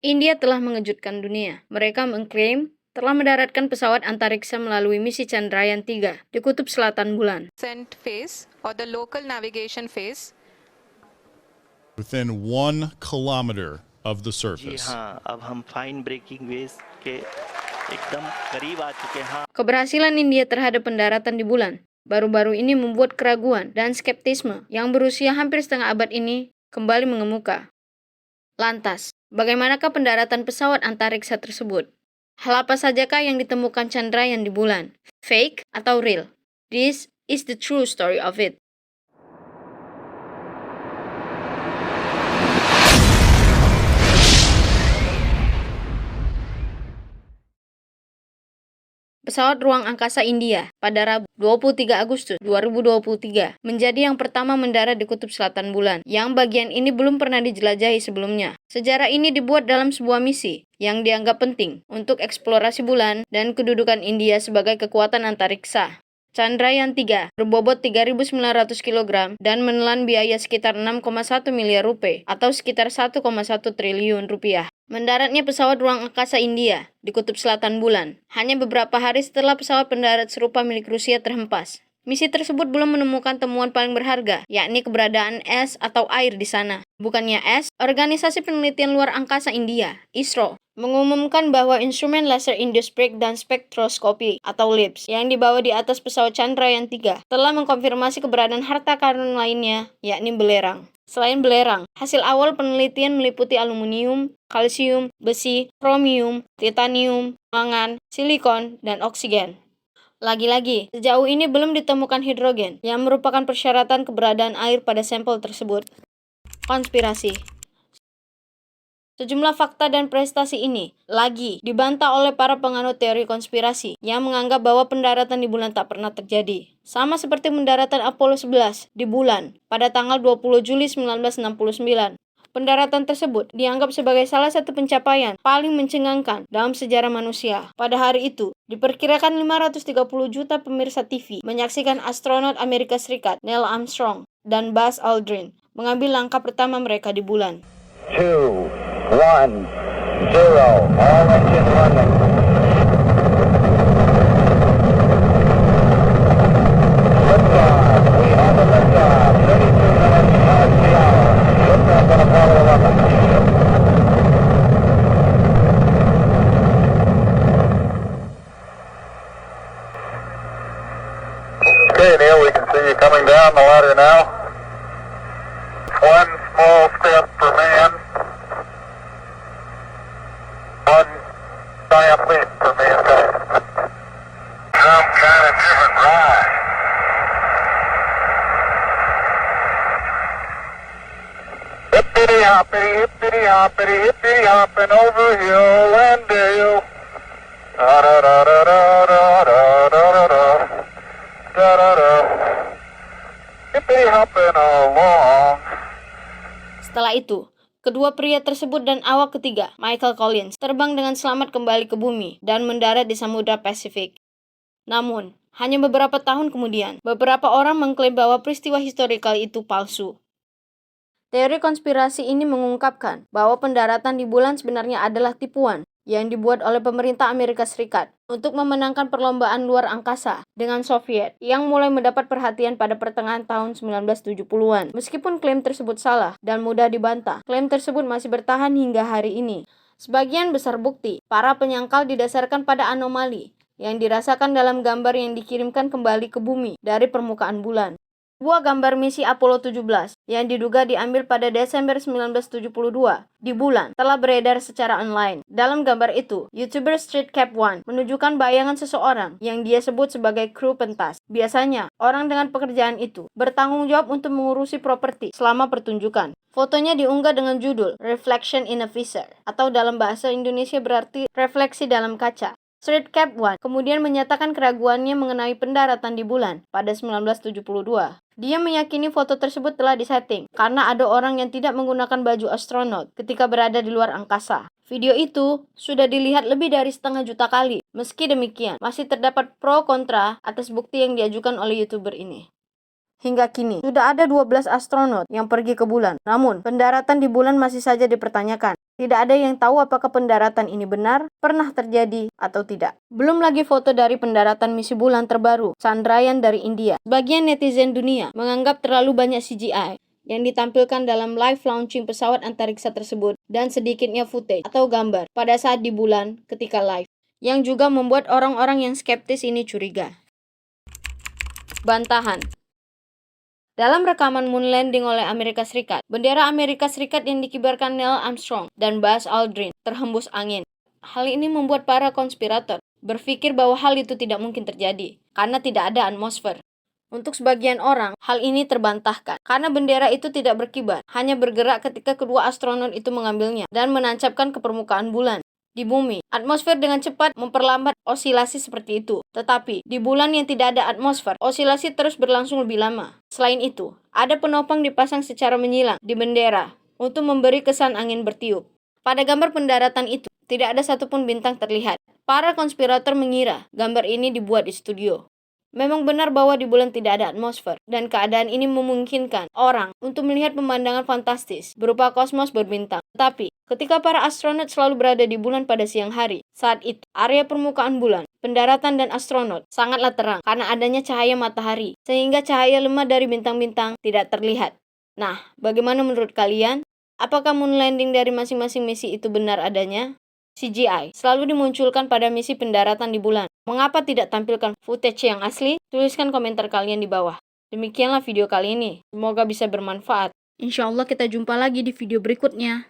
India telah mengejutkan dunia. Mereka mengklaim telah mendaratkan pesawat antariksa melalui misi Chandrayaan-3 di Kutub Selatan Bulan. Phase or the local navigation phase within 1 kilometer of the जी surface. हाँ, अब हम fine breaking waves के एकदम करीब आ चुके हैं. Keberhasilan India terhadap pendaratan di bulan baru-baru ini membuat keraguan dan skeptisme yang berusia hampir setengah abad ini kembali mengemuka. Lantas, bagaimanakah pendaratan pesawat antariksa tersebut? Hal apa sajakah yang ditemukan Chandrayaan di bulan? Fake atau real? This is the true story of it. Pesawat ruang angkasa India pada Rabu 23 Agustus 2023 menjadi yang pertama mendarat di Kutub Selatan Bulan, yang bagian ini belum pernah dijelajahi sebelumnya. Sejarah ini dibuat dalam sebuah misi yang dianggap penting untuk eksplorasi bulan dan kedudukan India sebagai kekuatan antariksa. Chandrayaan-3 berbobot 3.900 kg dan menelan biaya sekitar 6,1 miliar rupiah atau sekitar 1,1 triliun rupiah. Mendaratnya pesawat ruang angkasa India di Kutub Selatan Bulan hanya beberapa hari setelah pesawat pendarat serupa milik Rusia terhempas. Misi tersebut belum menemukan temuan paling berharga, yakni keberadaan es atau air di sana. Bukannya es, Organisasi Penelitian Luar Angkasa India, ISRO, mengumumkan bahwa instrumen laser induced breakdown spectroscopy atau LIBS yang dibawa di atas pesawat Chandrayaan-3 telah mengkonfirmasi keberadaan harta karun lainnya, yakni belerang. Selain belerang, hasil awal penelitian meliputi aluminium, kalsium, besi, kromium, titanium, mangan, silikon, dan oksigen. Lagi-lagi, sejauh ini belum ditemukan hidrogen yang merupakan persyaratan keberadaan air pada sampel tersebut. Konspirasi. Sejumlah fakta dan prestasi ini lagi dibantah oleh para penganut teori konspirasi yang menganggap bahwa pendaratan di bulan tak pernah terjadi. Sama seperti pendaratan Apollo 11 di bulan pada tanggal 20 Juli 1969. Pendaratan tersebut dianggap sebagai salah satu pencapaian paling mencengangkan dalam sejarah manusia. Pada hari itu, diperkirakan 530 juta pemirsa TV menyaksikan astronot Amerika Serikat Neil Armstrong dan Buzz Aldrin mengambil langkah pertama mereka di bulan. 2, 1, 0, all engine running. Liftoff, we have a liftoff, 32 minutes past the hour. Liftoff on Apollo 11. Okay, Neil, we can see you coming down the ladder now. One small step for man, one giant leap for mankind. Some kind of different ride. Hippity hoppity, hippity hopping over hill and dale. Da da da da da da da da da da da da da. Hippity hopping along. Setelah itu, kedua pria tersebut dan awak ketiga, Michael Collins, terbang dengan selamat kembali ke bumi dan mendarat di Samudra Pasifik. Namun, hanya beberapa tahun kemudian, beberapa orang mengklaim bahwa peristiwa historikal itu palsu. Teori konspirasi ini mengungkapkan bahwa pendaratan di bulan sebenarnya adalah tipuan yang dibuat oleh pemerintah Amerika Serikat untuk memenangkan perlombaan luar angkasa dengan Soviet yang mulai mendapat perhatian pada pertengahan tahun 1970-an. Meskipun klaim tersebut salah dan mudah dibantah, klaim tersebut masih bertahan hingga hari ini. Sebagian besar bukti para penyangkal didasarkan pada anomali yang dirasakan dalam gambar yang dikirimkan kembali ke bumi dari permukaan bulan. Sebuah gambar misi Apollo 17 yang diduga diambil pada Desember 1972 di bulan telah beredar secara online. Dalam gambar itu, YouTuber StreetCap1 menunjukkan bayangan seseorang yang dia sebut sebagai kru pentas. Biasanya, orang dengan pekerjaan itu bertanggung jawab untuk mengurusi properti selama pertunjukan. Fotonya diunggah dengan judul Reflection in a Visor, atau dalam bahasa Indonesia berarti refleksi dalam kaca. StreetCap1 kemudian menyatakan keraguannya mengenai pendaratan di bulan pada 1972. Dia meyakini foto tersebut telah disetting karena ada orang yang tidak menggunakan baju astronot ketika berada di luar angkasa. Video itu sudah dilihat lebih dari 500 juta kali. Meski demikian, masih terdapat pro kontra atas bukti yang diajukan oleh YouTuber ini. Hingga kini, sudah ada 12 astronot yang pergi ke bulan. Namun, pendaratan di bulan masih saja dipertanyakan. Tidak ada yang tahu apakah pendaratan ini benar, pernah terjadi, atau tidak. Belum lagi foto dari pendaratan misi bulan terbaru, Chandrayaan dari India. Sebagian netizen dunia menganggap terlalu banyak CGI yang ditampilkan dalam live launching pesawat antariksa tersebut dan sedikitnya footage atau gambar pada saat di bulan ketika live, yang juga membuat orang-orang yang skeptis ini curiga. Bantahan. Dalam rekaman moon landing oleh Amerika Serikat, bendera Amerika Serikat yang dikibarkan Neil Armstrong dan Buzz Aldrin terhembus angin. Hal ini membuat para konspirator berpikir bahwa hal itu tidak mungkin terjadi, karena tidak ada atmosfer. Untuk sebagian orang, hal ini terbantahkan, karena bendera itu tidak berkibar, hanya bergerak ketika kedua astronot itu mengambilnya dan menancapkan ke permukaan bulan. Di bumi, atmosfer dengan cepat memperlambat osilasi seperti itu. Tetapi, di bulan yang tidak ada atmosfer, osilasi terus berlangsung lebih lama. Selain itu, ada penopang dipasang secara menyilang di bendera untuk memberi kesan angin bertiup. Pada gambar pendaratan itu, tidak ada satupun bintang terlihat. Para konspirator mengira gambar ini dibuat di studio. Memang benar bahwa di bulan tidak ada atmosfer, dan keadaan ini memungkinkan orang untuk melihat pemandangan fantastis berupa kosmos berbintang. Tetapi, ketika para astronot selalu berada di bulan pada siang hari, saat itu area permukaan bulan, pendaratan dan astronot sangatlah terang karena adanya cahaya matahari, sehingga cahaya lemah dari bintang-bintang tidak terlihat. Nah, bagaimana menurut kalian? Apakah moon landing dari masing-masing misi itu benar adanya? CGI selalu dimunculkan pada misi pendaratan di bulan. Mengapa tidak tampilkan footage yang asli? Tuliskan komentar kalian di bawah. Demikianlah video kali ini. Semoga bisa bermanfaat. Insya Allah kita jumpa lagi di video berikutnya.